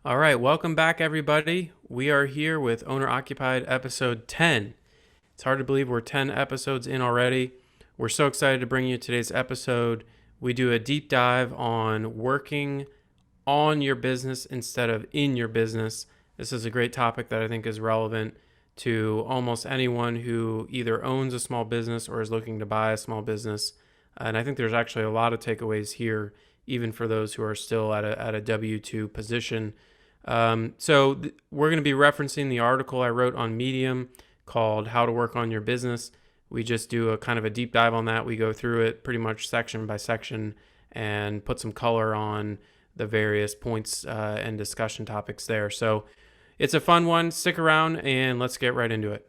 All right, welcome back, everybody. We are here with Owner Occupied episode 10. It's hard to believe we're 10 episodes in already. We're so excited to bring you today's episode. We do a deep dive on working on your business instead of in your business. This is a great topic that I think is relevant to almost anyone who either owns a small business or is looking to buy a small business. And I think there's actually a lot of takeaways here, even for those who are still at a W-2 position. We're going to be referencing the article I wrote on Medium called How to Work on Your Business. We just do a kind of a deep dive on that. We go through it pretty much section by section and put some color on the various points and discussion topics there. So it's a fun one. Stick around and let's get right into it.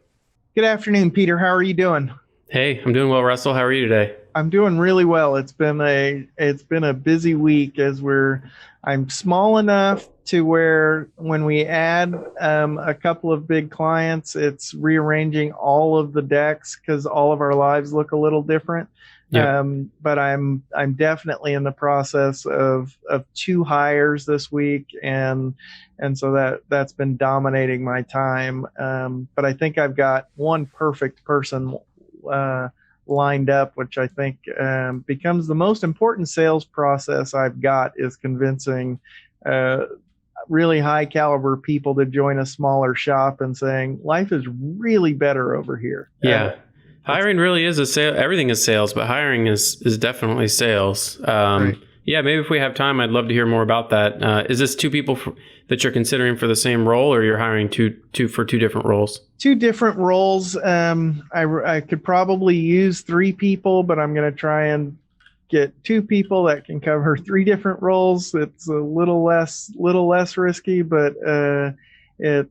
Good afternoon, Peter. How are you doing? Hey, I'm doing well, Russell. How are you today? I'm doing really well. It's been a busy week I'm small enough to where when we add a couple of big clients, it's rearranging all of the decks because all of our lives look a little different. Yeah. But I'm definitely in the process of two hires this week, and so that's been dominating my time. But I think I've got one perfect person lined up, which I think becomes the most important sales process I've got, is convincing really high caliber people to join a smaller shop and saying life is really better over here. Yeah. Hiring really is a sale. Everything is sales, but hiring is definitely sales. Right. Yeah, maybe if we have time, I'd love to hear more about that. Is this two people that you're considering for the same role, or you're hiring two for two different roles? Two different roles. I could probably use three people, but I'm going to try and get two people that can cover three different roles. It's a little less risky, but it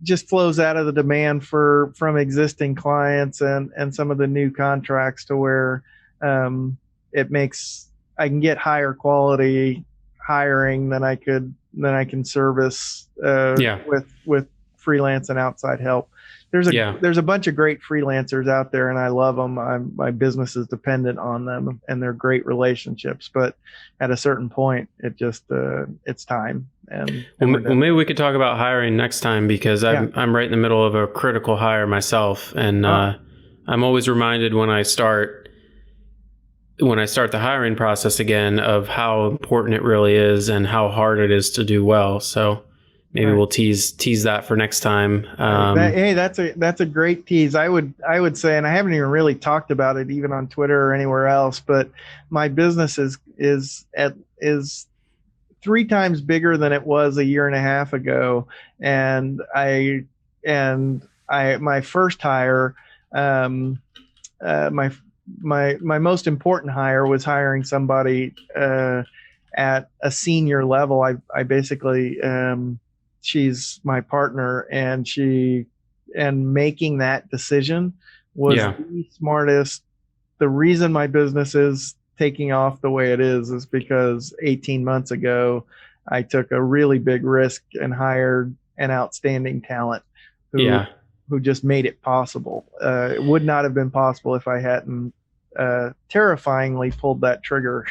just flows out of the demand from existing clients and some of the new contracts to where it makes I can get higher quality hiring than I can service with freelance and outside help. There's a bunch of great freelancers out there, and I love them. My business is dependent on them, and they're great relationships. But at a certain point, it's time. Well, maybe we could talk about hiring next time, because I'm right in the middle of a critical hire myself, and I'm always reminded when I start the hiring process again of how important it really is and how hard it is to do well. So maybe we'll tease that for next time. That's a great tease. I would say, and I haven't even really talked about it even on Twitter or anywhere else, but my business is 3 times bigger than it was a year and a half ago. And my first hire, my most important hire was hiring somebody at a senior level. I basically she's my partner, and making that decision was the smartest. The reason my business is taking off the way it is because 18 months ago I took a really big risk and hired an outstanding talent who just made it possible. It would not have been possible if I hadn't terrifyingly pulled that trigger.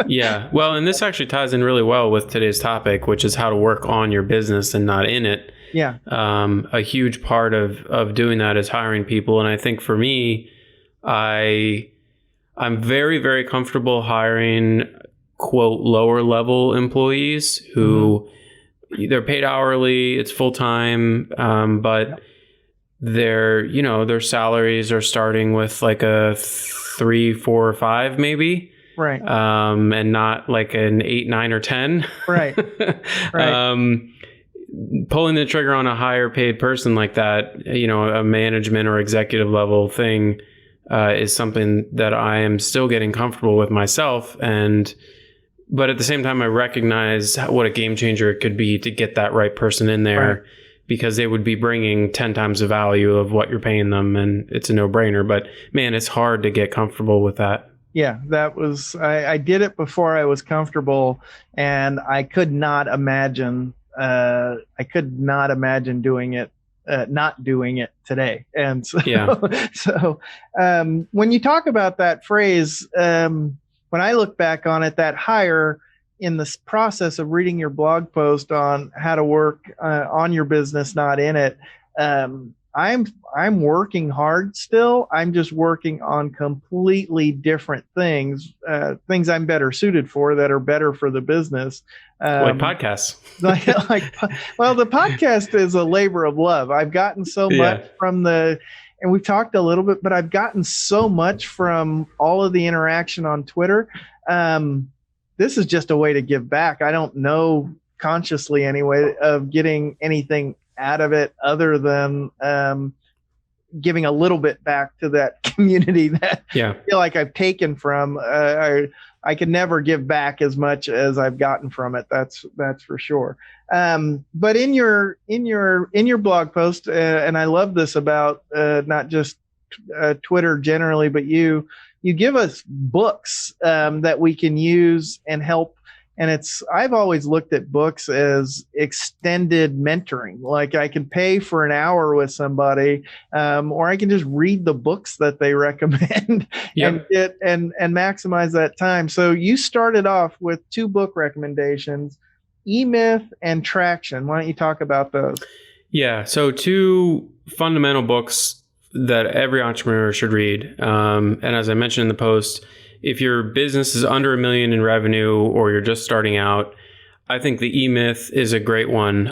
Yeah. Well, and this actually ties in really well with today's topic, which is how to work on your business and not in it. Yeah. A huge part of doing that is hiring people. And I think for me, I'm very, very comfortable hiring, quote, lower level employees who they're paid hourly, it's full time, but their salaries are starting with like a 3, 4, or 5 maybe. Right. And not like an 8, 9, or 10. Right. Right. Pulling the trigger on a higher paid person like that, a management or executive level thing, is something that I am still getting comfortable with myself. But at the same time, I recognize what a game changer it could be to get that right person in there, because they would be bringing 10 times the value of what you're paying them. And it's a no brainer, but man, it's hard to get comfortable with that. Yeah, I did it before I was comfortable, and I could not imagine doing it, not doing it today. And so, when you talk about that phrase, when I look back on it, that hire, in this process of reading your blog post on how to work on your business, not in it. I'm working hard still. I'm just working on completely different things, things I'm better suited for that are better for the business. Like podcasts. Well, the podcast is a labor of love. I've gotten so much from and we've talked a little bit, but I've gotten so much from all of the interaction on Twitter. This is just a way to give back. I don't know consciously anyway of getting anything out of it other than giving a little bit back to that community that I feel like I've taken from. I can never give back as much as I've gotten from it. That's for sure. But in your blog post, and I love this about not just Twitter generally, but you give us books that we can use and help. And I've always looked at books as extended mentoring. Like I can pay for an hour with somebody, or I can just read the books that they recommend and maximize that time. So you started off with 2 book recommendations, E-Myth and Traction. Why don't you talk about those? Yeah. So 2 fundamental books that every entrepreneur should read. And as I mentioned in the post, if your business is under $1 million in revenue or you're just starting out, I think the E-Myth is a great one.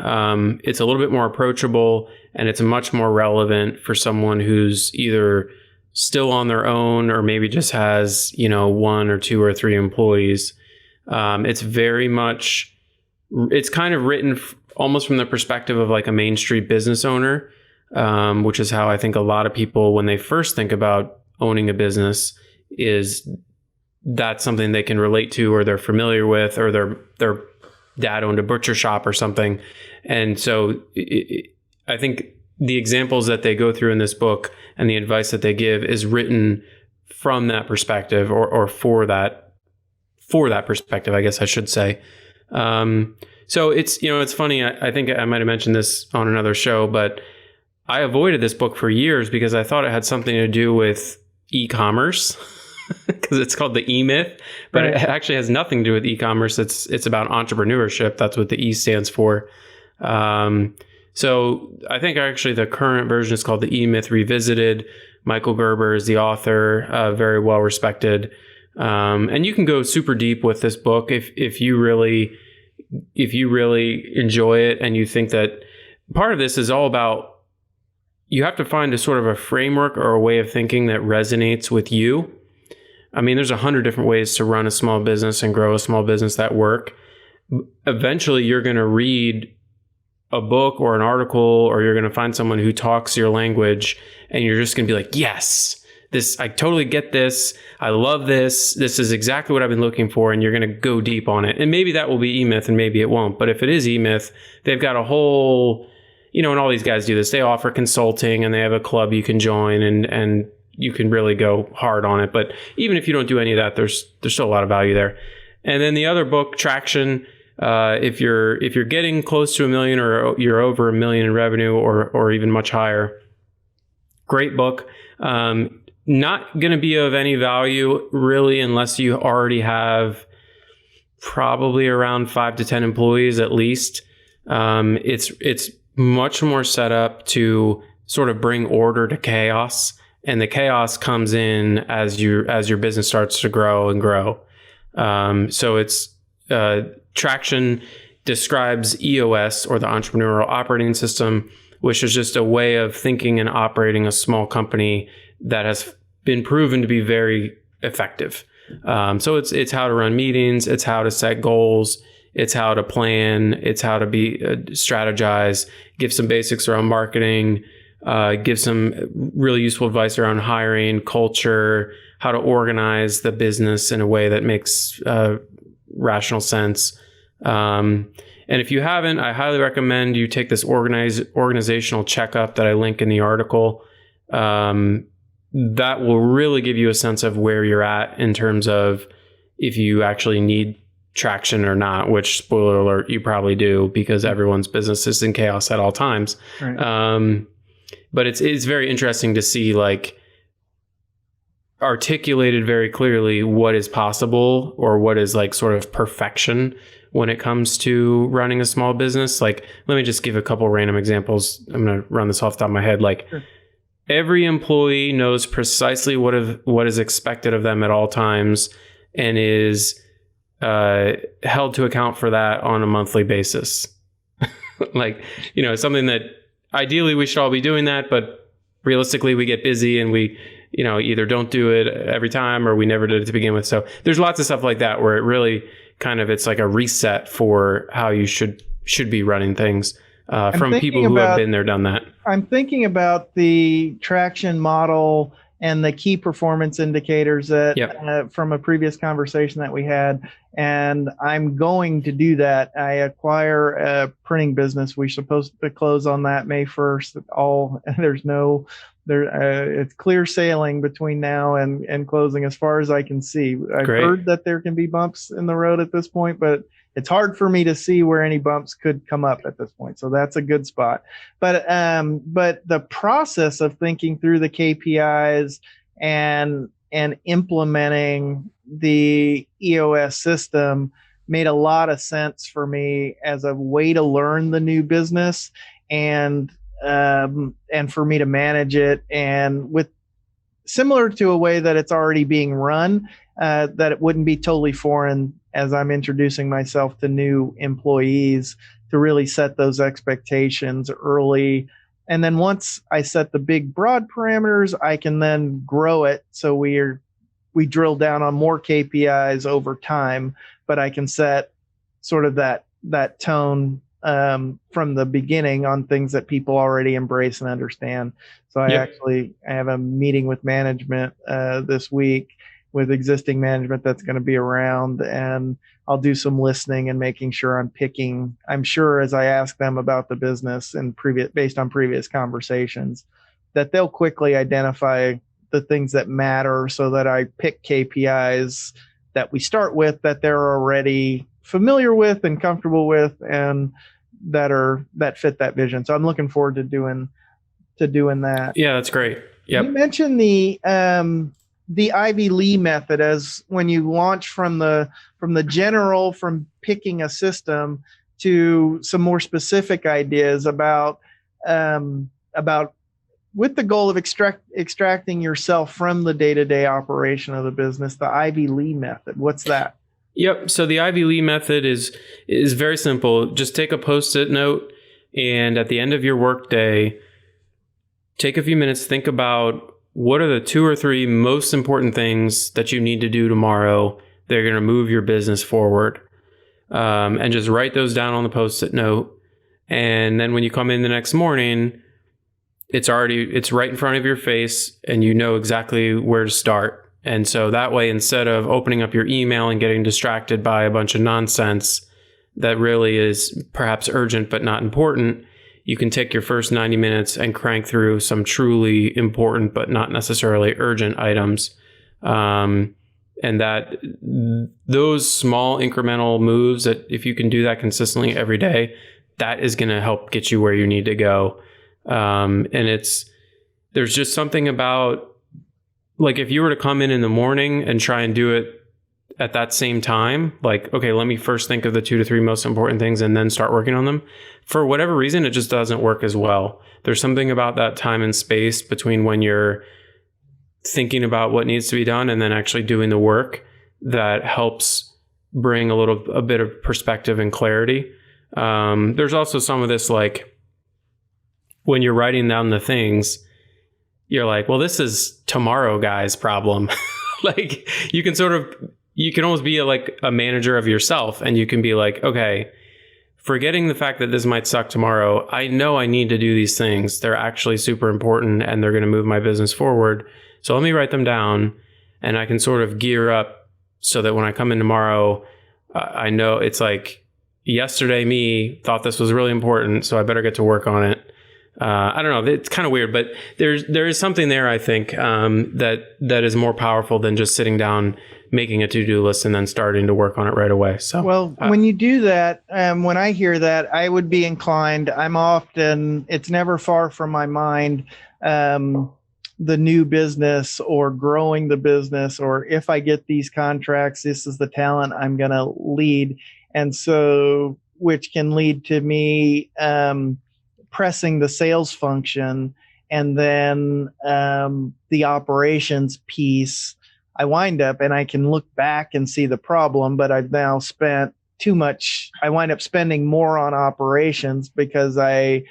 It's a little bit more approachable and it's much more relevant for someone who's either still on their own or maybe just has, 1 or 2 or 3 employees. It's kind of written almost from the perspective of like a Main Street business owner, which is how I think a lot of people, when they first think about owning a business, is that's something they can relate to or they're familiar with, or their dad owned a butcher shop or something. And so I think the examples that they go through in this book and the advice that they give is written from that perspective or for that perspective, I guess I should say. So it's funny. I think I might've mentioned this on another show, but I avoided this book for years because I thought it had something to do with e-commerce. Because it's called the E-Myth, but It actually has nothing to do with e-commerce. It's about entrepreneurship. That's what the E stands for. So I think actually the current version is called the E-Myth Revisited. Michael Gerber is the author, very well respected. And you can go super deep with this book if you really enjoy it and you think that part of this is all about, you have to find a sort of a framework or a way of thinking that resonates with you. I mean, there's 100 different ways to run a small business and grow a small business that work. Eventually, you're going to read a book or an article, or you're going to find someone who talks your language, and you're just going to be like, yes, I totally get this. I love this. This is exactly what I've been looking for. And you're going to go deep on it. And maybe that will be E-Myth and maybe it won't. But if it is E-Myth, they've got a whole, and all these guys do this. They offer consulting and they have a club you can join and you can really go hard on it. But even if you don't do any of that, there's still a lot of value there. And then the other book, Traction, if you're getting close to $1 million or you're over $1 million in revenue or even much higher, great book. Not going to be of any value really unless you already have probably around 5 to 10 employees at least. It's much more set up to sort of bring order to chaos. And the chaos comes in as your business starts to grow and grow. So it's Traction describes EOS, or the Entrepreneurial Operating System, which is just a way of thinking and operating a small company that has been proven to be very effective. So it's how to run meetings, it's how to set goals, it's how to plan, it's how to be strategize, give some basics around marketing. Give some really useful advice around hiring, culture, how to organize the business in a way that makes rational sense. And if you haven't, I highly recommend you take this organizational checkup that I link in the article. That will really give you a sense of where you're at in terms of if you actually need traction or not, which, spoiler alert, you probably do, because everyone's business is in chaos at all times. Right. But it's very interesting to see, like, articulated very clearly what is possible or what is like sort of perfection when it comes to running a small business. Like, let me just give a couple random examples. I'm going to run this off the top of my head. Like, Sure. every employee knows precisely what is expected of them at all times and is held to account for that on a monthly basis. Like, something that ideally we should all be doing that, but realistically we get busy and we, either don't do it every time or we never did it to begin with. So there's lots of stuff like that where it really it's like a reset for how you should be running things from people who have been there, done that. I'm thinking about the traction model and the key performance indicators that from a previous conversation that we had. And I'm going to do that. I acquire a printing business. We're supposed to close on that May 1st. It's clear sailing between now and closing as far as I can see. I've heard that there can be bumps in the road at this point, but it's hard for me to see where any bumps could come up at this point. So that's a good spot. But the process of thinking through the KPIs and implementing the EOS system made a lot of sense for me as a way to learn the new business and for me to manage it, and with similar to a way that it's already being run, that it wouldn't be totally foreign as I'm introducing myself to new employees, to really set those expectations early. And then once I set the big broad parameters, I can then grow it. So we drill down on more KPIs over time, but I can set sort of that tone from the beginning on things that people already embrace and understand. So I have a meeting with management this week, with existing management that's going to be around, and I'll do some listening and making sure I'm sure as I ask them about the business and based on previous conversations, that they'll quickly identify the things that matter, so that I pick KPIs that we start with that they're already familiar with and comfortable with, and that fit that vision. So I'm looking forward to doing that. Yeah, that's great. Yep. You mentioned the Ivy Lee method as when you launch from the general, from picking a system to some more specific ideas about with the goal of extracting yourself from the day-to-day operation of the business, the Ivy Lee method. What's that? Yep. So the Ivy Lee method is very simple. Just take a Post-it note, and at the end of your workday, take a few minutes, think about what are the 2 or 3 most important things that you need to do tomorrow that are going to move your business forward. And just write those down on the Post-it note. And then when you come in the next morning, it's right in front of your face and you know exactly where to start. And so that way, instead of opening up your email and getting distracted by a bunch of nonsense that really is perhaps urgent but not important, you can take your first 90 minutes and crank through some truly important but not necessarily urgent items. And that those small incremental moves, that if you can do that consistently every day, that is going to help get you where you need to go. And there's just something about, like, if you were to come in the morning and try and do it at that same time, like, okay, let me first think of the 2 to 3 most important things and then start working on them. For whatever reason, it just doesn't work as well. There's something about that time and space between when you're thinking about what needs to be done and then actually doing the work that helps bring a bit of perspective and clarity. There's also some of this, like, when you're writing down the things, you're like, well, this is tomorrow guy's problem. Like, you can almost be a manager of yourself, and you can be like, okay, forgetting the fact that this might suck tomorrow, I know I need to do these things. They're actually super important and they're going to move my business forward. So let me write them down, and I can sort of gear up so that when I come in tomorrow, I know it's like, yesterday me thought this was really important, so I better get to work on it. I don't know. It's kind of weird, but there is something there, I think, that is more powerful than just sitting down, making a to-do list, and then starting to work on it right away. So, well, when you do that, when I hear that, I would be inclined. It's never far from my mind. the new business or growing the business, or if I get these contracts, this is the talent I'm going to lead. And so, which can lead to me pressing the sales function, and then the operations piece. I wind up and I can look back and see the problem, but I've now spent too much. I wind up spending more on operations because I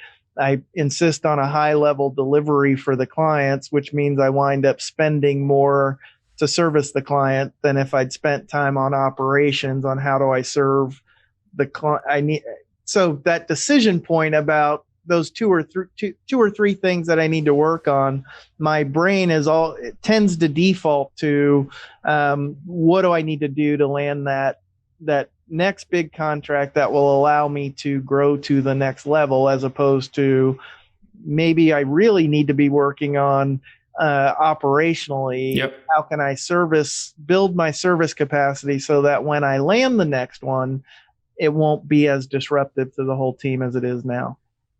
insist on a high level delivery for the clients, which means I wind up spending more to service the client than if I'd spent time on operations, on how do I serve the client. So that decision point about those two or three things that I need to work on, my brain it tends to default to what do I need to do to land that next big contract that will allow me to grow to the next level, as opposed to maybe I really need to be working on operationally. Yep. How can I build my service capacity so that when I land the next one, it won't be as disruptive to the whole team as it is now.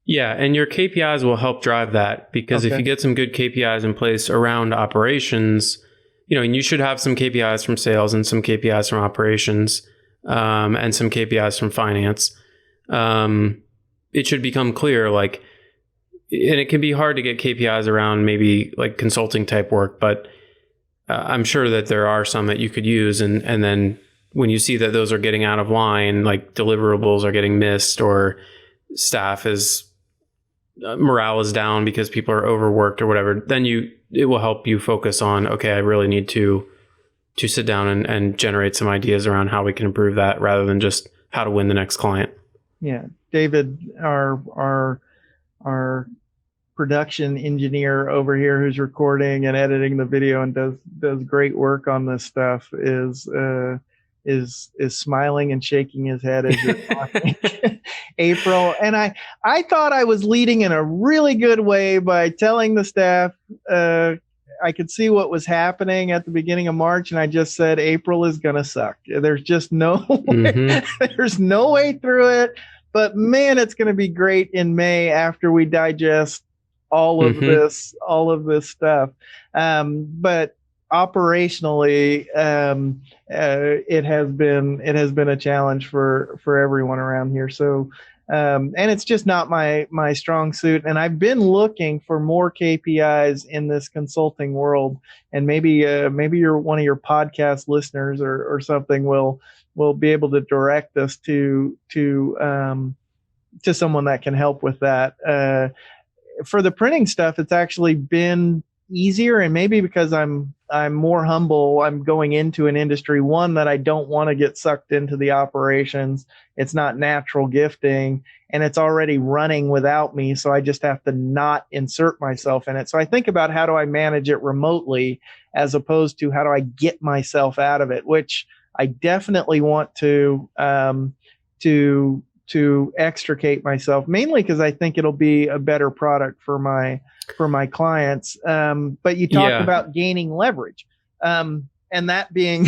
Yeah, and your KPIs will help drive that, because if you get some good KPIs in place around operations, and you should have some KPIs from sales and some KPIs from operations, and some KPIs from finance. It should become clear, and it can be hard to get KPIs around maybe like consulting type work, but I'm sure that there are some that you could use. And then when you see that those are getting out of line, like deliverables are getting missed, or morale is down because people are overworked or whatever, then it will help you focus on, okay, I really need to sit down and generate some ideas around how we can improve that, rather than just how to win the next client. Yeah. David, our production engineer over here, who's recording and editing the video and does great work on this stuff, is smiling and shaking his head as you're talking. April. And I thought I was leading in a really good way by telling the staff, I could see what was happening at the beginning of March, and I just said April is gonna suck. There's just no way, there's no way through it. But man, it's gonna be great in May after we digest all of this stuff. But operationally, it has been a challenge for everyone around here. So. And it's just not my strong suit. And I've been looking for more KPIs in this consulting world. And maybe you're one of your podcast listeners or something will be able to direct us to someone that can help with that. For the printing stuff, it's actually been easier, and maybe because I'm more humble, I'm going into an industry, one, that I don't want to get sucked into the operations. It's not natural gifting, and it's already running without me, so I just have to not insert myself in it. So I think about, how do I manage it remotely, as opposed to how do I get myself out of it, which I definitely want to extricate myself, mainly because I think it'll be a better product for my clients. But you talked about gaining leverage, and that being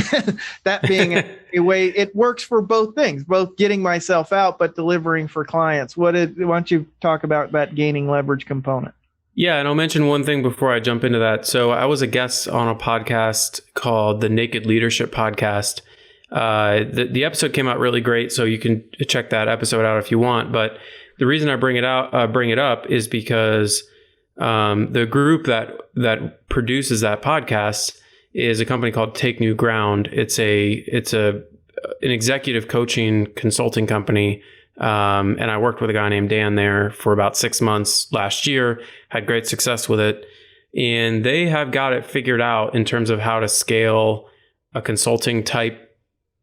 a way it works for both things, both getting myself out but delivering for clients. Why don't you talk about that gaining leverage component? Yeah, and I'll mention one thing before I jump into that. So I was a guest on a podcast called the Naked Leadership Podcast. The episode came out really great, so you can check that episode out if you want. But the reason I bring it up is because the group that produces that podcast is a company called Take New Ground. It's an executive coaching consulting company. And I worked with a guy named Dan there for about 6 months last year, had great success with it. And they have got it figured out in terms of how to scale a consulting type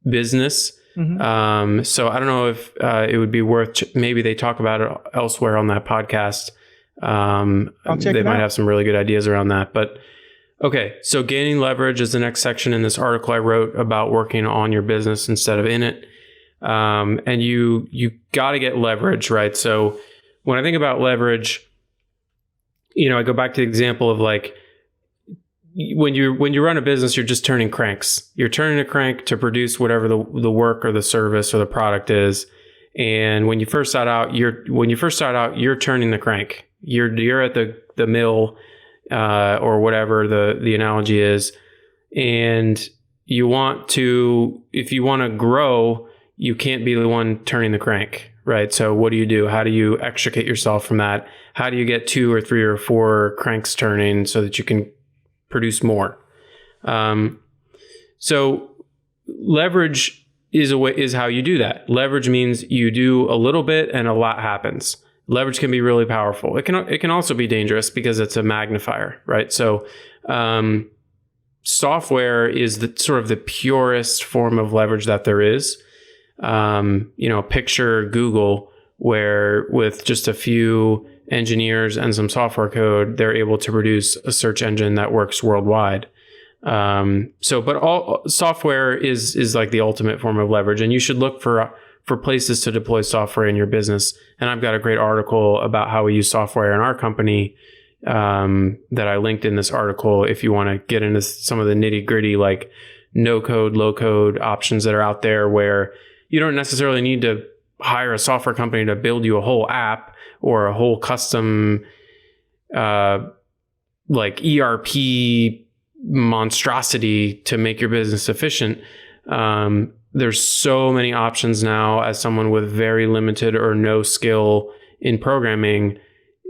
business. Mm-hmm. So I don't know if it would be worth, maybe they talk about it elsewhere on that podcast. They might have some really good ideas around that. But okay, so gaining leverage is the next section in this article I wrote about working on your business instead of in it. And you got to get leverage, right? So when I think about leverage, I go back to the example of like, when you run a business, you're just turning cranks. You're turning a crank to produce whatever the work or the service or the product is. And when you first start out, you're turning the crank. You're at the mill, or whatever the analogy is. And if you want to grow, you can't be the one turning the crank, right? So what do you do? How do you extricate yourself from that? How do you get 2 or 3 or 4 cranks turning so that you can produce more? So leverage is how you do that. Leverage means you do a little bit and a lot happens. Leverage can be really powerful. It can also be dangerous because it's a magnifier, right? So software is the sort of the purest form of leverage that there is. Picture Google, where with just a few engineers and some software code, they're able to produce a search engine that works worldwide. But all software is like the ultimate form of leverage, and you should look for places to deploy software in your business. And I've got a great article about how we use software in our company that I linked in this article. If you want to get into some of the nitty gritty, like no code, low code options that are out there, where you don't necessarily need to hire a software company to build you a whole app or a whole custom like ERP monstrosity to make your business efficient. There's so many options now as someone with very limited or no skill in programming,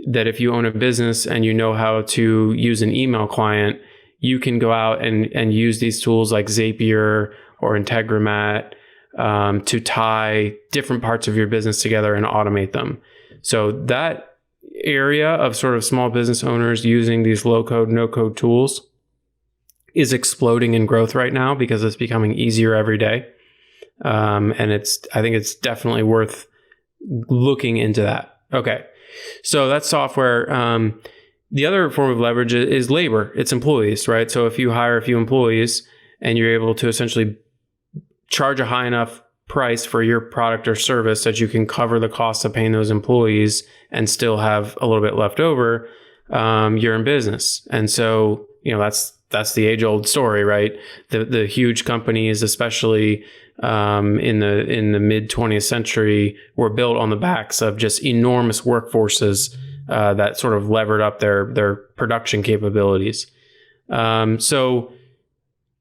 that if you own a business and you know how to use an email client, you can go out and use these tools like Zapier or Integromat to tie different parts of your business together and automate them. So that area of sort of small business owners using these low code, no code tools is exploding in growth right now because it's becoming easier every day. And I think it's definitely worth looking into that. Okay. So that's software. The other form of leverage is labor. It's employees, right? So if you hire a few employees and you're able to essentially charge a high enough price for your product or service that you can cover the cost of paying those employees and still have a little bit left over, you're in business. And so, that's the age old story, right? The huge companies, especially in the mid 20th century, were built on the backs of just enormous workforces that sort of levered up their production capabilities. So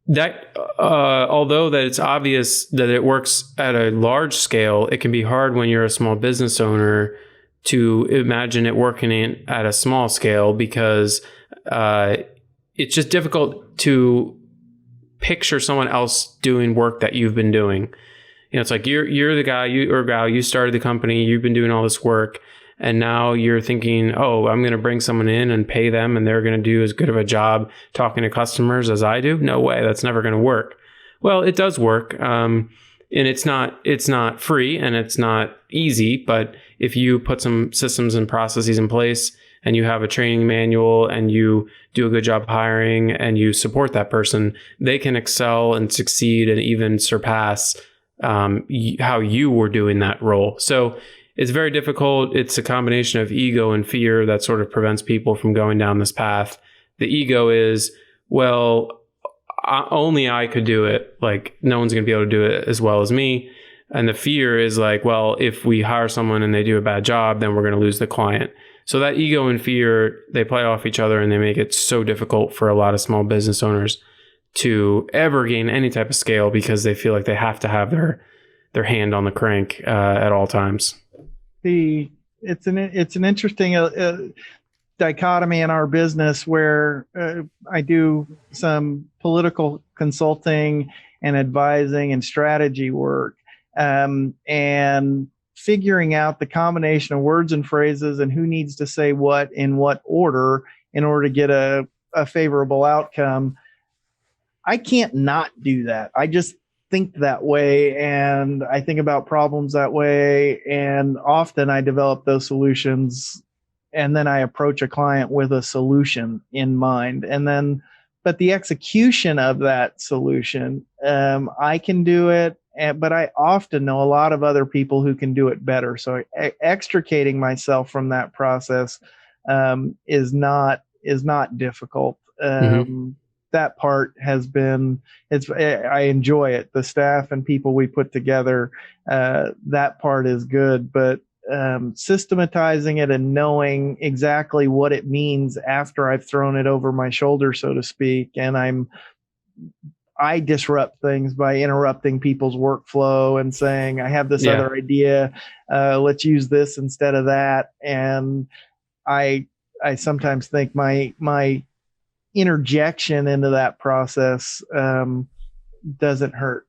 that although that it's obvious that it works at a large scale, it can be hard when you're a small business owner to imagine it working at a small scale, because it's just difficult to picture someone else doing work that you've been doing. It's like you're the guy or gal, you started the company, you've been doing all this work, and now you're thinking, oh, I'm going to bring someone in and pay them and they're going to do as good of a job talking to customers as I do. No way, that's never going to work. Well, it does work. And it's not free and it's not easy, but if you put some systems and processes in place and you have a training manual and you do a good job hiring and you support that person, they can excel and succeed and even surpass how you were doing that role. So it's very difficult. It's a combination of ego and fear that sort of prevents people from going down this path. The ego is, well, only I could do it. Like, no one's going to be able to do it as well as me. And the fear is like, well, if we hire someone and they do a bad job, then we're going to lose the client. So that ego and fear, they play off each other and they make it so difficult for a lot of small business owners to ever gain any type of scale, because they feel like they have to have their hand on the crank at all times. It's an interesting dichotomy in our business where I do some political consulting and advising and strategy work, and figuring out the combination of words and phrases and who needs to say what in what order in order to get a favorable outcome. I can't not do that. I just think that way, and I think about problems that way, and often I develop those solutions, and then I approach a client with a solution in mind, but the execution of that solution, I can do it, but I often know a lot of other people who can do it better. So extricating myself from that process is not difficult. That part has been, I enjoy it. The staff and people we put together, that part is good. But systematizing it and knowing exactly what it means after I've thrown it over my shoulder, so to speak. And I disrupt things by interrupting people's workflow and saying, I have this other idea. Let's use this instead of that. And I sometimes think my interjection into that process doesn't help.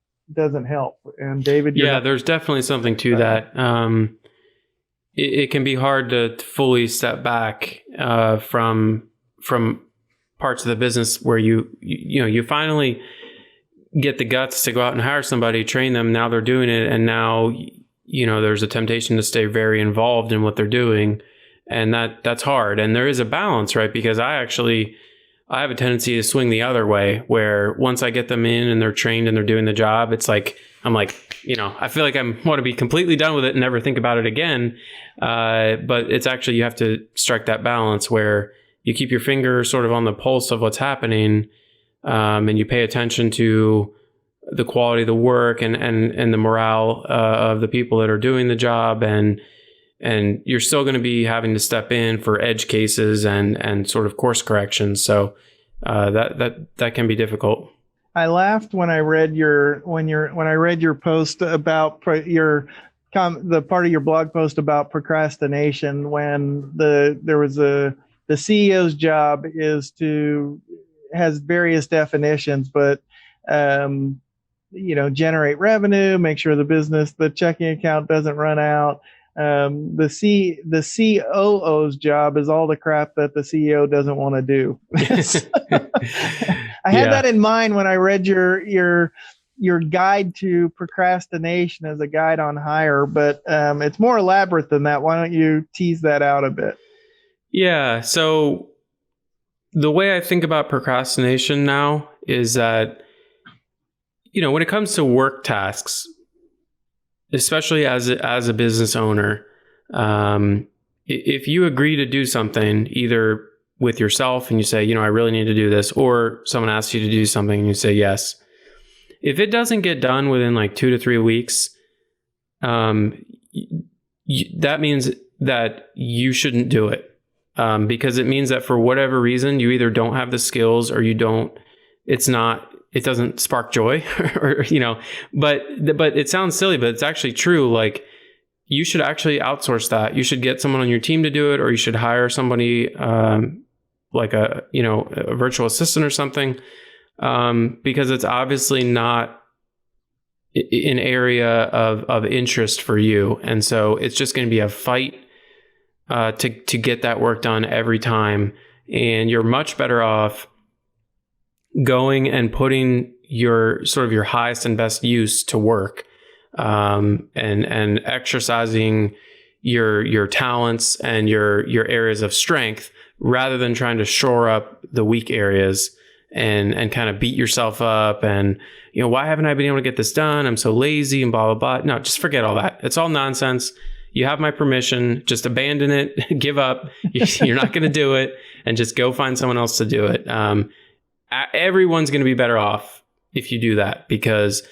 And David, there's definitely something to that. It can be hard to fully step back from parts of the business where you finally get the guts to go out and hire somebody, train them. Now they're doing it, and now there's a temptation to stay very involved in what they're doing, and that's hard. And there is a balance, right? Because I have a tendency to swing the other way, where once I get them in and they're trained and they're doing the job, it's like I'm like, I feel like I want to be completely done with it and never think about it again. But it's actually, you have to strike that balance where you keep your finger sort of on the pulse of what's happening, and you pay attention to the quality of the work and the morale of the people that are doing the job, and you're still going to be having to step in for edge cases and sort of course corrections. So that can be difficult. I laughed when I read your post about the part of your blog post about procrastination, when there was the CEO's job has various definitions, but generate revenue, make sure the checking account doesn't run out. The COO's job is all the crap that the CEO doesn't want to do. I had that in mind when I read your guide to procrastination as a guide on hire, but it's more elaborate than that. Why don't you tease that out a bit? Yeah. So the way I think about procrastination now is that, when it comes to work tasks, especially as a business owner, if you agree to do something, either with yourself and you say, I really need to do this, or someone asks you to do something and you say yes, if it doesn't get done within like 2 to 3 weeks, that means that you shouldn't do it, because it means that for whatever reason you either don't have the skills or it doesn't spark joy, but it sounds silly, but it's actually true. Like, you should actually outsource that. You should get someone on your team to do it, or you should hire somebody, like a virtual assistant or something, because it's obviously not an area of interest for you. And so it's just going to be a fight to get that work done every time. And you're much better off going and putting your highest and best use to work, and exercising your talents and your areas of strength, rather than trying to shore up the weak areas and kind of beat yourself up and, why haven't I been able to get this done? I'm so lazy and blah, blah, blah. No, just forget all that. It's all nonsense. You have my permission. Just abandon it, give up. You're not going to do it, and just go find someone else to do it. Everyone's going to be better off if you do that, because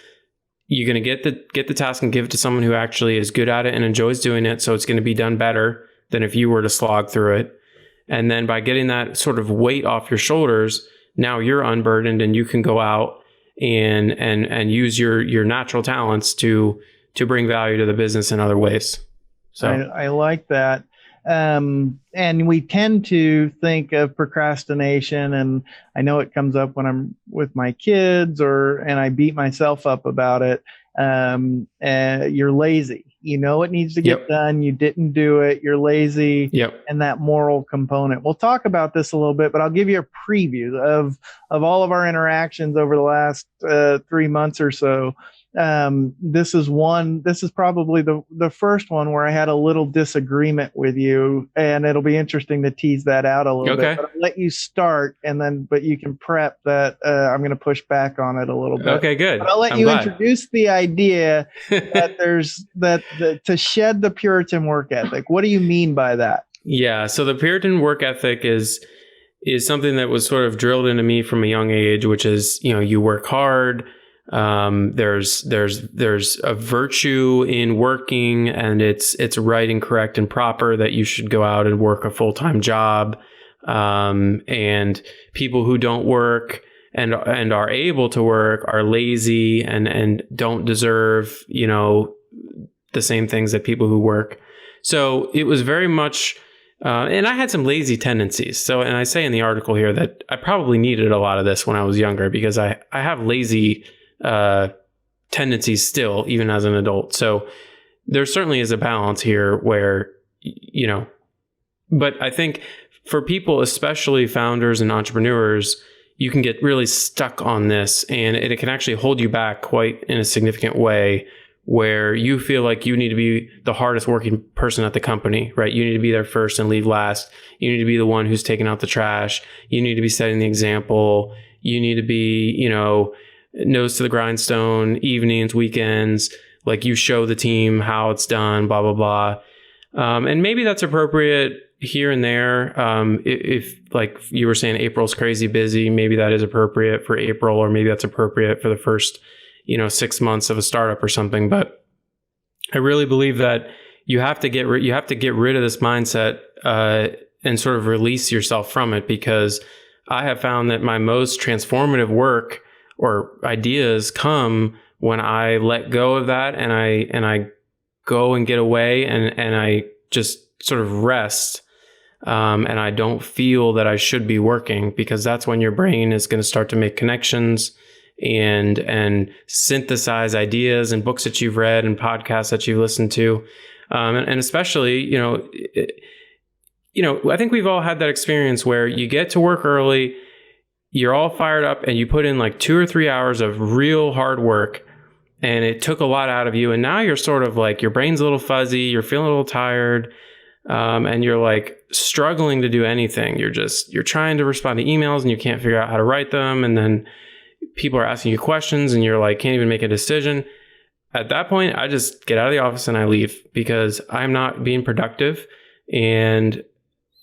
you're going to get the task and give it to someone who actually is good at it and enjoys doing it. So it's going to be done better than if you were to slog through it. And then by getting that sort of weight off your shoulders, now you're unburdened and you can go out and use your natural talents to bring value to the business in other ways. So I like that. And we tend to think of procrastination, and I know it comes up when I'm with my kids and I beat myself up about it. You're lazy. It needs to get done. You didn't do it. You're lazy. And that moral component. We'll talk about this a little bit, but I'll give you a preview of all of our interactions over the last 3 months or so. This is probably the first one where I had a little disagreement with you, and it'll be interesting to tease that out a little bit. But I'll let you start, but you can prep that I'm going to push back on it a little bit. Okay, good. But I'll let you introduce the idea that to shed the Puritan work ethic. What do you mean by that? Yeah, so the Puritan work ethic is something that was sort of drilled into me from a young age, which is, you work hard. There's a virtue in working, and it's right and correct and proper that you should go out and work a full-time job. And people who don't work and are able to work are lazy and don't deserve, the same things that people who work. So it was very much, and I had some lazy tendencies. So, and I say in the article here that I probably needed a lot of this when I was younger, because I have lazy tendencies still, even as an adult. So there certainly is a balance here where, but I think for people, especially founders and entrepreneurs, you can get really stuck on this, and it can actually hold you back quite in a significant way, where you feel like you need to be the hardest working person at the company, right? You need to be there first and leave last. You need to be the one who's taking out the trash. You need to be setting the example. You need to be, nose to the grindstone, evenings, weekends, like you show the team how it's done, blah, blah, blah. And maybe that's appropriate here and there. If like you were saying, April's crazy busy, maybe that is appropriate for April, or maybe that's appropriate for the first, 6 months of a startup or something. But I really believe that you have to get rid of this mindset and sort of release yourself from it, because I have found that my most transformative work or ideas come when I let go of that, and I go and get away, and I just sort of rest. And I don't feel that I should be working, because that's when your brain is going to start to make connections and synthesize ideas and books that you've read and podcasts that you've listened to. And especially, I think we've all had that experience where you get to work early, you're all fired up, and you put in like 2 or 3 hours of real hard work, and it took a lot out of you. And now you're sort of like, your brain's a little fuzzy, you're feeling a little tired, and you're like struggling to do anything. You're trying to respond to emails and you can't figure out how to write them. And then people are asking you questions and you're like, can't even make a decision. At that point, I just get out of the office and I leave, because I'm not being productive. And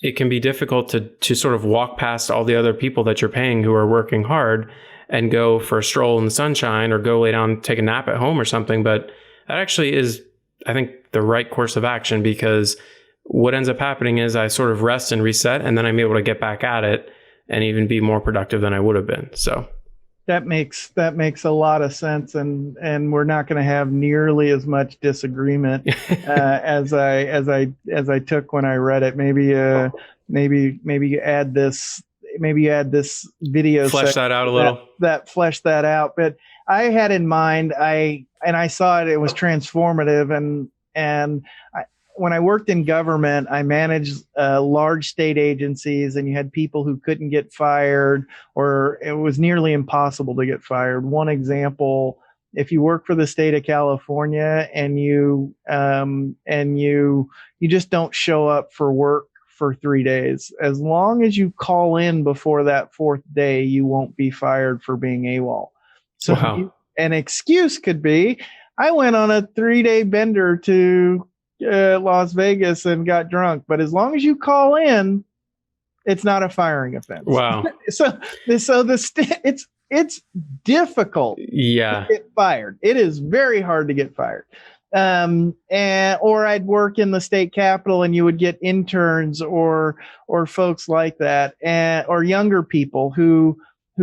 it can be difficult to sort of walk past all the other people that you're paying who are working hard and go for a stroll in the sunshine, or go lay down, take a nap at home or something. But that actually is, I think, the right course of action, because what ends up happening is I sort of rest and reset, and then I'm able to get back at it and even be more productive than I would have been. So that makes a lot of sense, and we're not going to have nearly as much disagreement as I took when I read it. Maybe you add this video, flesh that out a little, that flesh that out. But I had in mind, I saw it was transformative, and when I worked in government, I managed large state agencies, and you had people who couldn't get fired, or it was nearly impossible to get fired. One example, if you work for the state of California and you just don't show up for work for 3 days, as long as you call in before that fourth day, you won't be fired for being AWOL. So wow. An excuse could be, I went on a 3-day bender to Las Vegas and got drunk. But as long as you call in, it's not a firing offense. Wow. So it's difficult to get fired. It is very hard to get fired. Or I'd work in the state capitol, and you would get interns or folks like that, or younger people who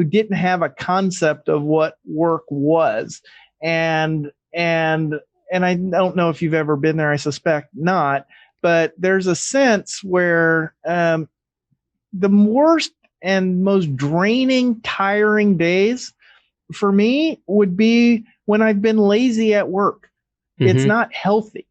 didn't have a concept of what work was. And I don't know if you've ever been there. I suspect not. But there's a sense where the worst and most draining, tiring days for me would be when I've been lazy at work. Mm-hmm. It's not healthy.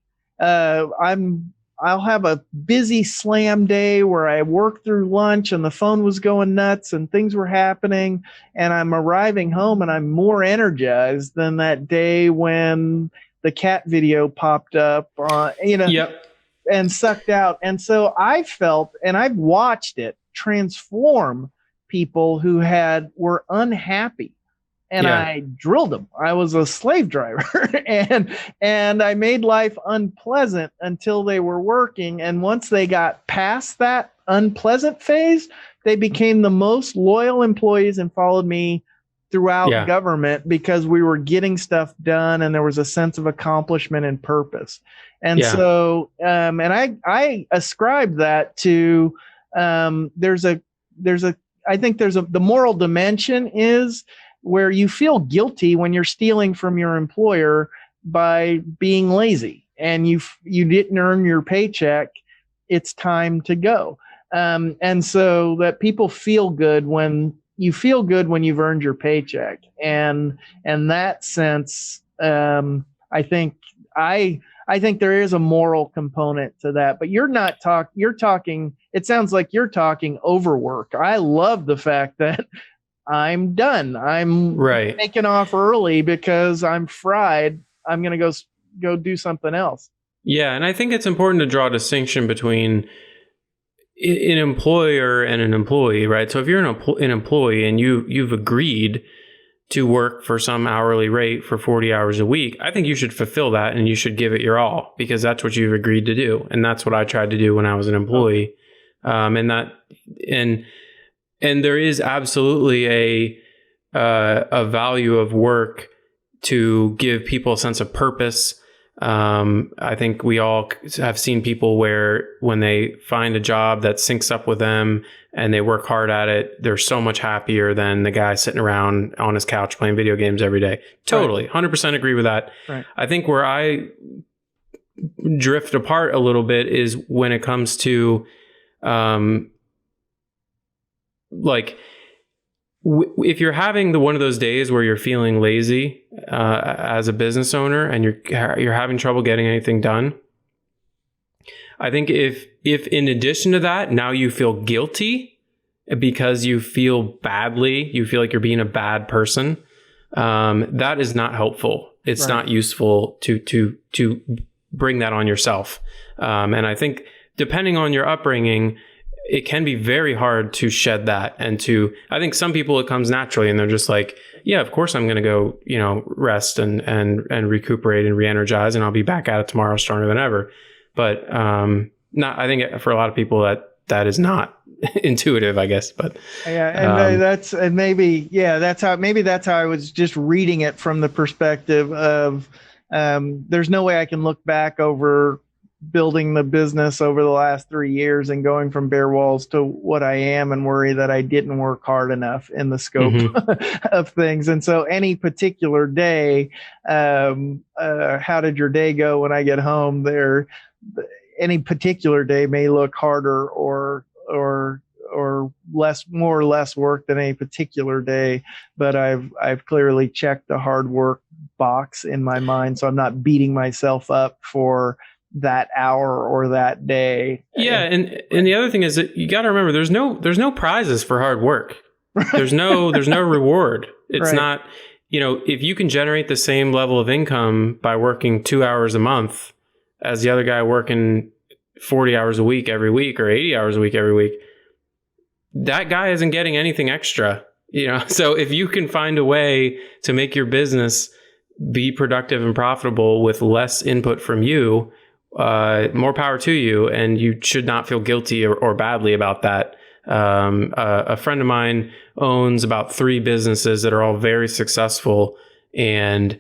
I'll have a busy slam day where I worked through lunch and the phone was going nuts and things were happening, and I'm arriving home and I'm more energized than that day when the cat video popped up, Yep. and sucked out. And so I felt, and I've watched it transform people who were unhappy. And I drilled them. I was a slave driver, and I made life unpleasant until they were working. And once they got past that unpleasant phase, they became the most loyal employees and followed me throughout Yeah. government because we were getting stuff done and there was a sense of accomplishment and purpose. And Yeah. so, and I ascribe that to, I think the moral dimension is where you feel guilty when you're stealing from your employer by being lazy and you didn't earn your paycheck. It's time to go. And so that people feel good when you've earned your paycheck. And that sense, I think there is a moral component to that, but you're talking, it sounds like you're talking overwork. I love the fact that I'm done. I'm Right. taking off early because I'm fried. I'm going to go do something else. Yeah. And I think it's important to draw a distinction between an employer and an employee, right? So if you're an employee and you've agreed to work for some hourly rate for 40 hours a week, I think you should fulfill that and you should give it your all because that's what you've agreed to do. And that's what I tried to do when I was an employee. And there is absolutely a value of work to give people a sense of purpose. I think we all have seen people where when they find a job that syncs up with them and they work hard at it, they're so much happier than the guy sitting around on his couch playing video games every day. Totally. 100% agree with that. Right. I think where I drift apart a little bit is when it comes to, if you're having one of those days where you're feeling lazy as a business owner and you're having trouble getting anything done, I think if in addition to that, now you feel guilty because you feel badly, you feel like you're being a bad person, that is not helpful. It's not useful to bring that on yourself. And I think depending on your upbringing, it can be very hard to shed that. And I think some people it comes naturally and they're just like, yeah, of course I'm going to go, rest and recuperate and re-energize and I'll be back at it tomorrow stronger than ever. But I think for a lot of people that is not intuitive, I guess. But that's how I was just reading it from the perspective of there's no way I can look back over building the business over the last 3 years and going from bare walls to what I am and worry that I didn't work hard enough in the scope of things. And so any particular day, how did your day go when I get home there? Any particular day may look harder or more or less work than any particular day, but I've clearly checked the hard work box in my mind. So I'm not beating myself up for that hour or that day. Yeah. And the other thing is that you got to remember there's no prizes for hard work. There's no reward. It's not, if you can generate the same level of income by working 2 hours a month as the other guy working 40 hours a week every week or 80 hours a week every week, that guy isn't getting anything extra, So if you can find a way to make your business be productive and profitable with less input from you, more power to you, and you should not feel guilty or badly about that. A friend of mine owns about 3 businesses that are all very successful and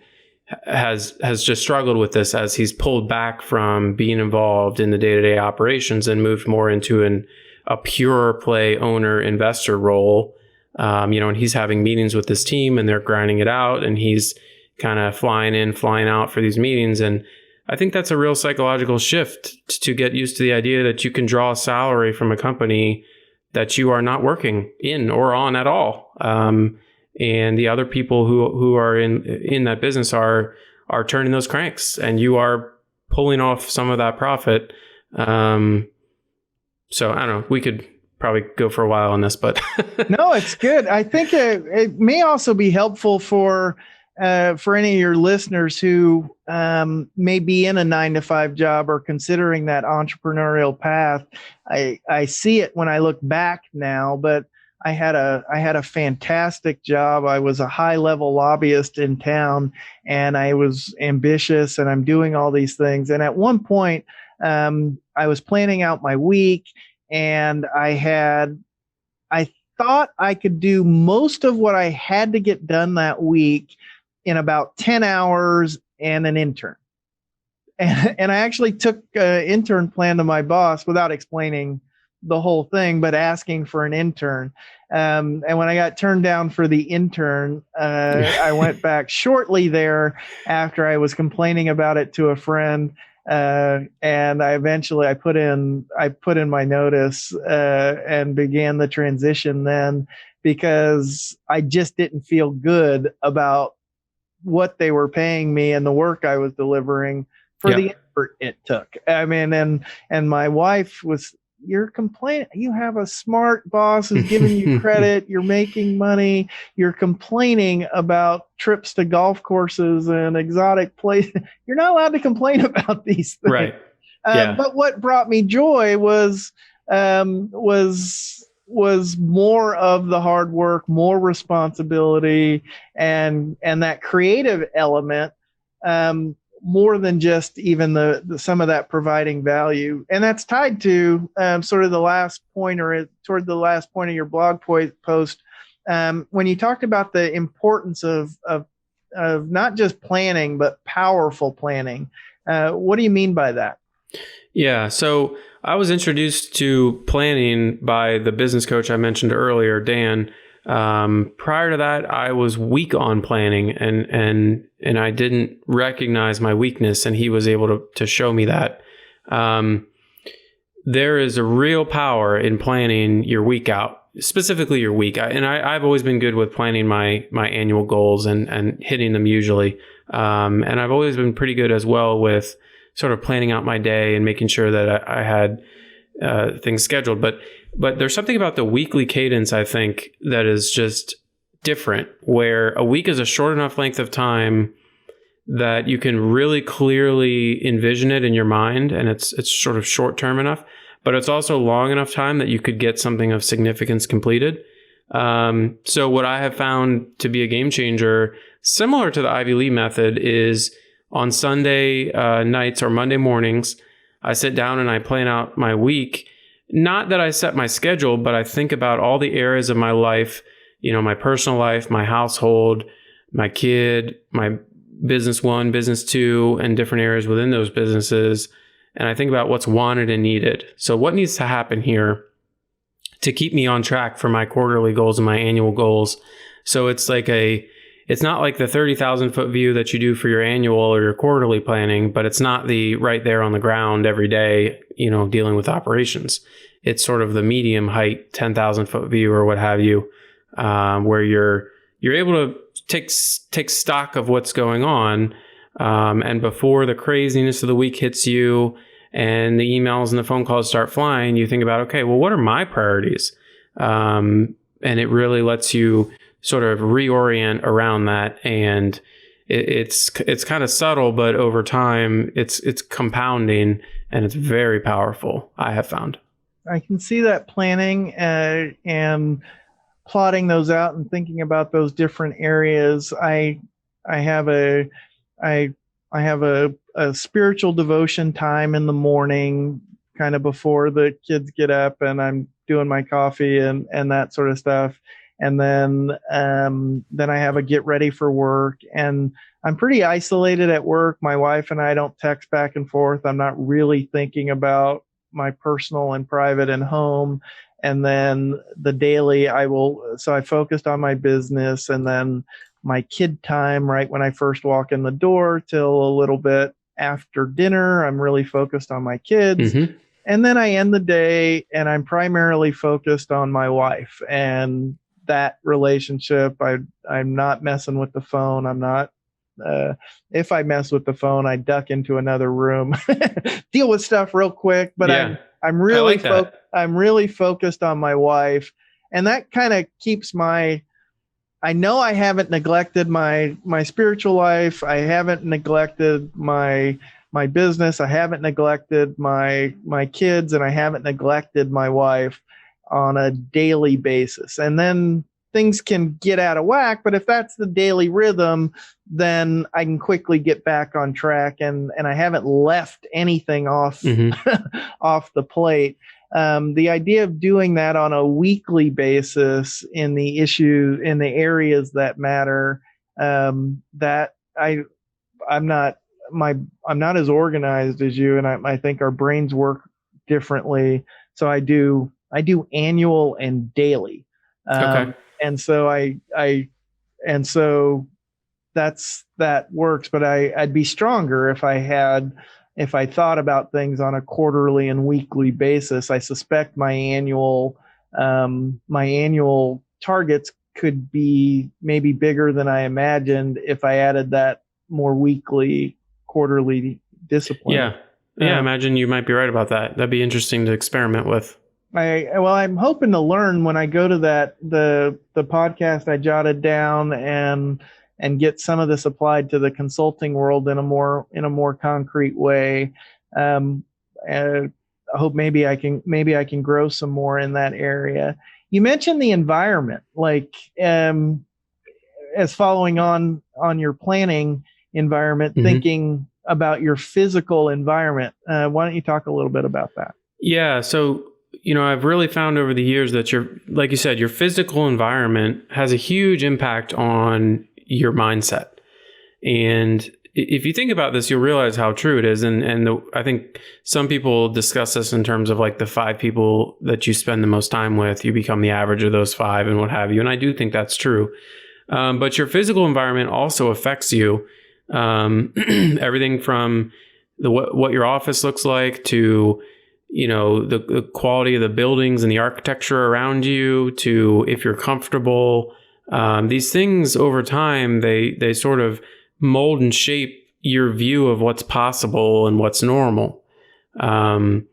has just struggled with this as he's pulled back from being involved in the day-to-day operations and moved more into a pure play owner investor role. And he's having meetings with his team and they're grinding it out and he's kind of flying in, flying out for these meetings. And I think that's a real psychological shift to get used to the idea that you can draw a salary from a company that you are not working in or on at all. And the other people who are in that business are turning those cranks and you are pulling off some of that profit. So I don't know, we could probably go for a while on this, but no, it's good. I think it may also be helpful for any of your listeners who may be in a 9-to-5 job or considering that entrepreneurial path. I see it when I look back now, but I had a fantastic job. I was a high-level lobbyist in town, and I was ambitious, and I'm doing all these things. And at one point, I was planning out my week, and I thought I could do most of what I had to get done that week in about 10 hours and an intern. And I actually took an intern plan to my boss without explaining the whole thing, but asking for an intern. And when I got turned down for the intern, I went back shortly there after I was complaining about it to a friend. And I put in my notice and began the transition then, because I just didn't feel good about what they were paying me and the work I was delivering for the effort it took. I mean, and my wife was, you're complaining, you have a smart boss who's giving you credit, you're making money, you're complaining about trips to golf courses and exotic places. You're not allowed to complain about these things. Right. But what brought me joy was more of the hard work, more responsibility, and that creative element, more than just even the some of that providing value. And that's tied to sort of the last point, or toward the last point of your blog post, when you talked about the importance of not just planning, but powerful planning. What do you mean by that? Yeah. So I was introduced to planning by the business coach I mentioned earlier, Dan. Prior to that, I was weak on planning, and I didn't recognize my weakness, and he was able to show me that. There is a real power in planning your week out, specifically your week. I've always been good with planning my annual goals and hitting them usually. And I've always been pretty good as well with sort of planning out my day and making sure that I had things scheduled. But there's something about the weekly cadence, I think, that is just different, where a week is a short enough length of time that you can really clearly envision it in your mind, and it's sort of short term enough, but it's also long enough time that you could get something of significance completed. So what I have found to be a game changer, similar to the Ivy Lee method, is on Sunday nights or Monday mornings, I sit down and I plan out my week. Not that I set my schedule, but I think about all the areas of my life, my personal life, my household, my kid, my business one, business two, and different areas within those businesses. And I think about what's wanted and needed. So what needs to happen here to keep me on track for my quarterly goals and my annual goals? So it's not like the 30,000 foot view that you do for your annual or your quarterly planning, but it's not the right there on the ground every day, dealing with operations. It's sort of the medium height, 10,000 foot view or what have you, where you're able to take stock of what's going on. And before the craziness of the week hits you and the emails and the phone calls start flying, you think about, okay, well, what are my priorities? And it really lets you sort of reorient around that. And it's kind of subtle, but over time it's compounding, and it's very powerful, I have found. I can see that planning and plotting those out and thinking about those different areas. I have a spiritual devotion time in the morning, kind of before the kids get up, and I'm doing my coffee and that sort of stuff. And then I have a get ready for work, and I'm pretty isolated at work. My wife and I don't text back and forth. I'm not really thinking about my personal and private and home. And then the daily so I focused on my business, and then my kid time right when I first walk in the door till a little bit after dinner, I'm really focused on my kids. Mm-hmm. And then I end the day and I'm primarily focused on my wife and that relationship. I'm not messing with the phone. I'm not, if I mess with the phone, I duck into another room, deal with stuff real quick, but yeah. I'm really focused on my wife, and that kind of keeps I know I haven't neglected my spiritual life. I haven't neglected my business. I haven't neglected my kids, and I haven't neglected my wife on a daily basis. And then things can get out of whack, but if that's the daily rhythm, then I can quickly get back on track, and I haven't left anything off off the plate. The idea of doing that on a weekly basis in the areas that matter, that I'm not I'm not as organized as you, and I think our brains work differently. So I do annual and daily, Okay. and so and so that works. But I'd be stronger if I thought about things on a quarterly and weekly basis. I suspect my annual targets could be maybe bigger than I imagined if I added that more weekly, quarterly discipline. Yeah. I imagine you might be right about that. That'd be interesting to experiment with. I'm hoping to learn when I go to the podcast I jotted down and get some of this applied to the consulting world in a more concrete way. And I hope maybe I can grow some more in that area. You mentioned the environment, like as following on your planning environment, thinking about your physical environment. Why don't you talk a little bit about that? Yeah. So, I've really found over the years that like you said, your physical environment has a huge impact on your mindset. And if you think about this, you'll realize how true it is. I think some people discuss this in terms of like the 5 people that you spend the most time with, you become the average of those 5 and what have you. And I do think that's true. But your physical environment also affects you. Everything from what your office looks like to, the quality of the buildings and the architecture around you, to if you're comfortable. These things over time, they sort of mold and shape your view of what's possible and what's normal. And,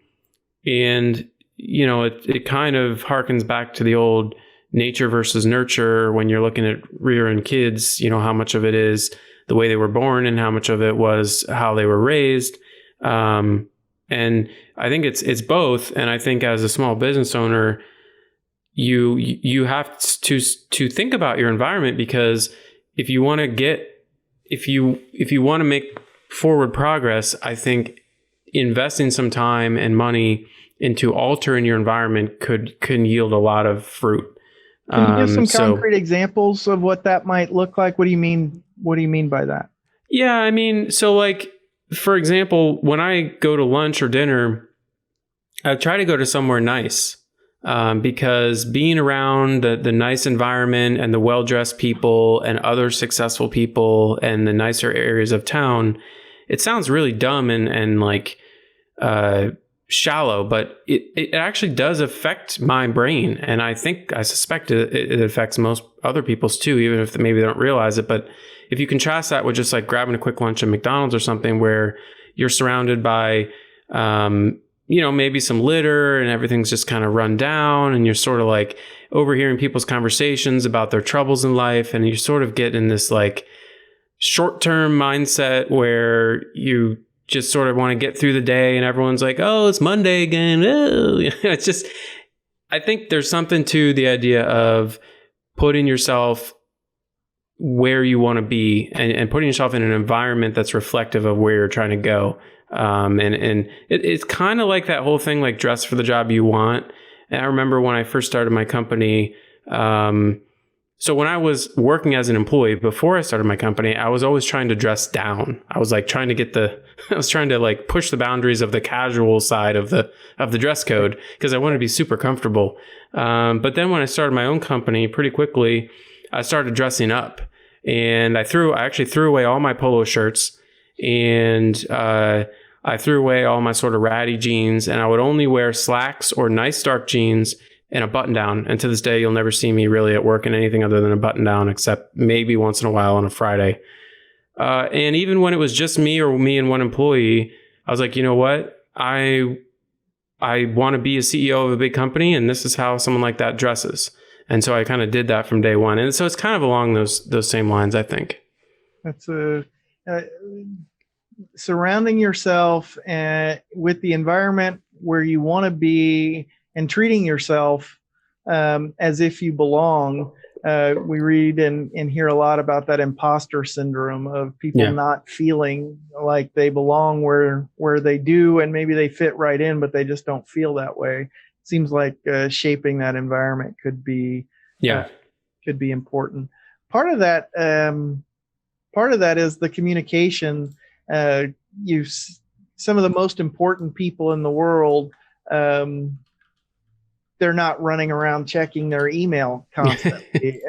it kind of harkens back to the old nature versus nurture when you're looking at rearing kids, how much of it is the way they were born and how much of it was how they were raised. And I think it's both. And I think as a small business owner, you have to think about your environment, because if you want to make forward progress, I think investing some time and money into altering your environment can yield a lot of fruit. Can you give some concrete examples of what that might look like? What do you mean by that? Yeah, I mean, so like, for example, when I go to lunch or dinner, I try to go to somewhere nice, because being around the nice environment and the well-dressed people and other successful people and the nicer areas of town, it sounds really dumb and like shallow, but it actually does affect my brain. And I suspect it affects most other people's too, even if maybe they don't realize it. But if you contrast that with just like grabbing a quick lunch at McDonald's or something, where you're surrounded by, maybe some litter and everything's just kind of run down, and you're sort of like overhearing people's conversations about their troubles in life. And you sort of get in this like short-term mindset where you just sort of want to get through the day, and everyone's like, oh, it's Monday again. Oh. It's just, I think there's something to the idea of putting yourself where you want to be and putting yourself in an environment that's reflective of where you're trying to go. It's kind of like that whole thing, like dress for the job you want. And I remember when I first started my company, so when I was working as an employee before I started my company, I was always trying to dress down. I was like trying to like push the boundaries of the casual side of the dress code, because I wanted to be super comfortable. But then when I started my own company, pretty quickly, I started dressing up, and I actually threw away all my polo shirts, and I threw away all my sort of ratty jeans, and I would only wear slacks or nice dark jeans and a button down. And to this day, you'll never see me really at work in anything other than a button down, except maybe once in a while on a Friday. And even when it was just me and one employee, I was like, you know what? I want to be a CEO of a big company, and this is how someone like that dresses. And so I kind of did that from day one. And so it's kind of along those same lines, I think. That's surrounding yourself with the environment where you want to be, and treating yourself as if you belong. we read and hear a lot about that imposter syndrome of people Yeah. not feeling like they belong where they do, and maybe they fit right in, but they just don't feel that way. Seems like shaping that environment Yeah. could be important. Part of that, is the communication. Uh, you, some of the most important people in the world, um, they're not running around checking their email constantly.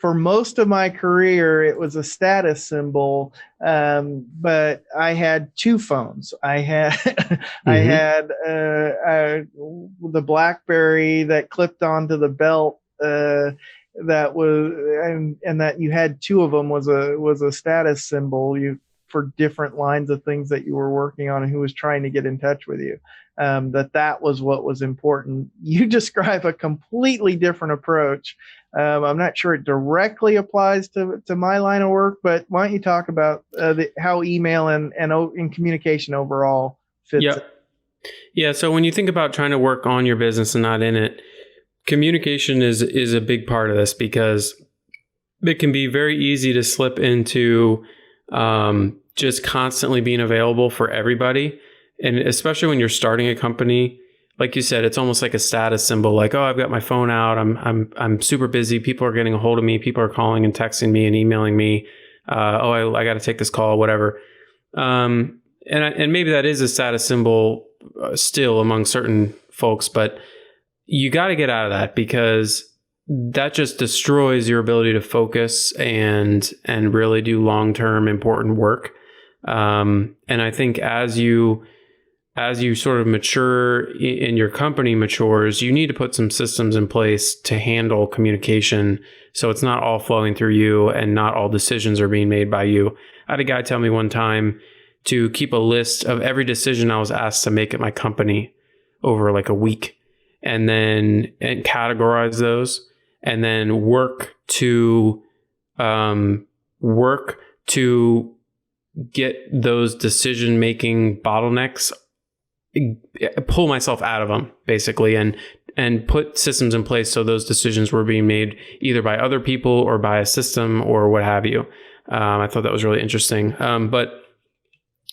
For most of my career, it was a status symbol, but I had two phones. I had I Mm-hmm. had the BlackBerry that clipped onto the belt. That was and that you had two of them was a status symbol for different lines of things that you were working on and who was trying to get in touch with you. That was what was important. You describe a completely different approach. I'm not sure it directly applies to my line of work, but why don't you talk about how email and communication overall fits in? Yep. Yeah. So when you think about trying to work on your business and not in it, communication is a big part of this, because it can be very easy to slip into just constantly being available for everybody. And especially when you're starting a company, like you said, it's almost like a status symbol. Like, oh, I've got my phone out. I'm super busy. People are getting a hold of me. People are calling and texting me and emailing me. I got to take this call, whatever. And maybe that is a status symbol still among certain folks, but you got to get out of that, because that just destroys your ability to focus and really do long-term important work. And I think as you sort of mature and your company matures, you need to put some systems in place to handle communication, so it's not all flowing through you and not all decisions are being made by you. I had a guy tell me one time to keep a list of every decision I was asked to make at my company over like a week, and categorize those, and then work to get those decision-making bottlenecks, pull myself out of them basically, and put systems in place so those decisions were being made either by other people or by a system or what have you. I thought that was really interesting.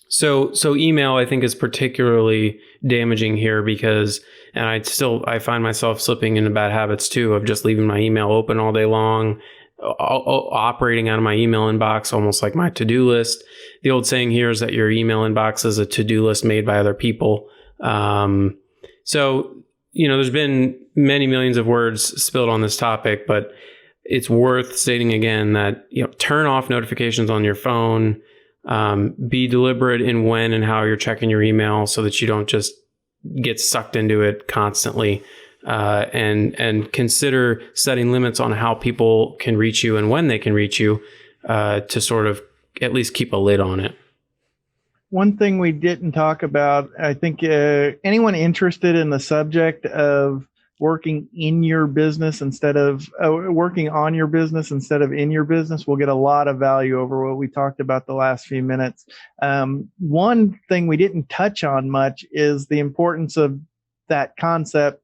So email, I think, is particularly damaging here, because, and I find myself slipping into bad habits too, of just leaving my email open all day long, operating out of my email inbox almost like my to-do list. The old saying here is that your email inbox is a to-do list made by other people. So, there's been many millions of words spilled on this topic, but it's worth stating again that, turn off notifications on your phone. Be deliberate in when and how you're checking your email, so that you don't just get sucked into it constantly. And consider setting limits on how people can reach you and when they can reach you, to sort of at least keep a lid on it. One thing we didn't talk about, I think anyone interested in the subject of working in your business instead of working on your business instead of in your business will get a lot of value over what we talked about the last few minutes. One thing we didn't touch on much is the importance of that concept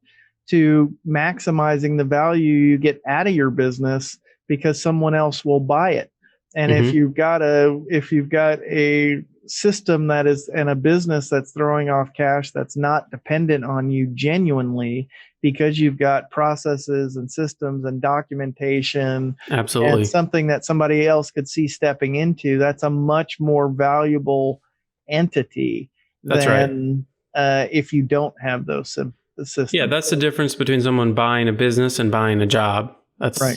to maximizing the value you get out of your business, because someone else will buy it. And Mm-hmm. if you've got a system that is, and a business that's throwing off cash that's not dependent on you genuinely, because you've got processes and systems and documentation, Absolutely, and something that somebody else could see stepping into, that's a much more valuable entity that's than right. if you don't have those systems. Yeah, that's the difference between someone buying a business and buying a job. That's Right.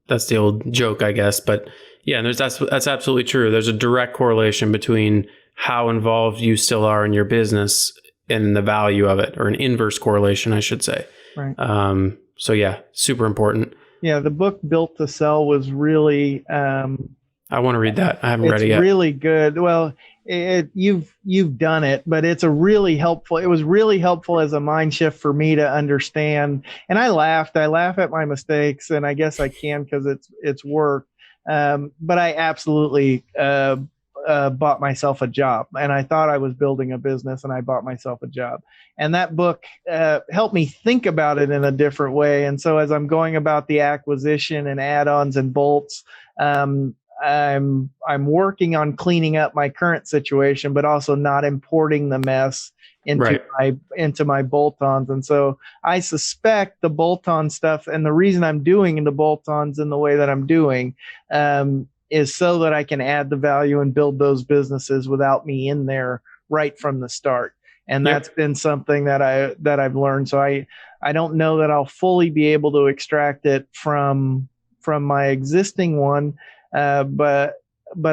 That's the old joke, I guess. But yeah, that's absolutely true. There's a direct correlation between how involved you still are in your business and the value of it, or an inverse correlation, I should say. Right. So yeah, super important. Yeah, the book Built to Sell was really I want to read that. I haven't read it's it yet. really good. Well, you've done it, but it's a really helpful. It was really helpful as a mind shift for me to understand. And I laughed. I laugh at my mistakes, and I guess I can because it's work. But I absolutely bought myself a job, and I thought I was building a business, and I bought myself a job. And that book helped me think about it in a different way. And so as I'm going about the acquisition and add-ons and bolts, I'm working on cleaning up my current situation, but also not importing the mess into my bolt-ons. And so I suspect the bolt-on stuff, and the reason I'm doing the bolt-ons in the way that I'm doing is so that I can add the value and build those businesses without me in there right from the start. And that's been something that I've learned. So I don't know that I'll fully be able to extract it from my existing one, but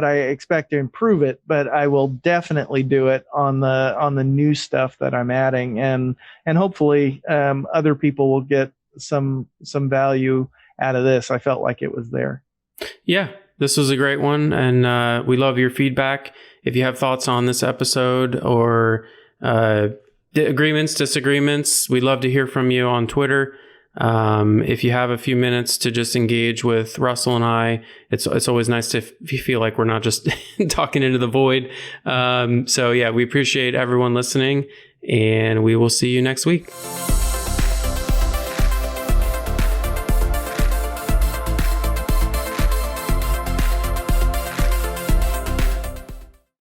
I expect to improve it. But I will definitely do it on the new stuff that I'm adding, and hopefully other people will get some value out of this. I felt like it was there. Yeah, this was a great one, and we love your feedback. If you have thoughts on this episode or agreements, disagreements, we'd love to hear from you on Twitter. If you have a few minutes to just engage with Russell and I, it's always nice to feel like we're not just talking into the void. So yeah, we appreciate everyone listening, and we will see you next week.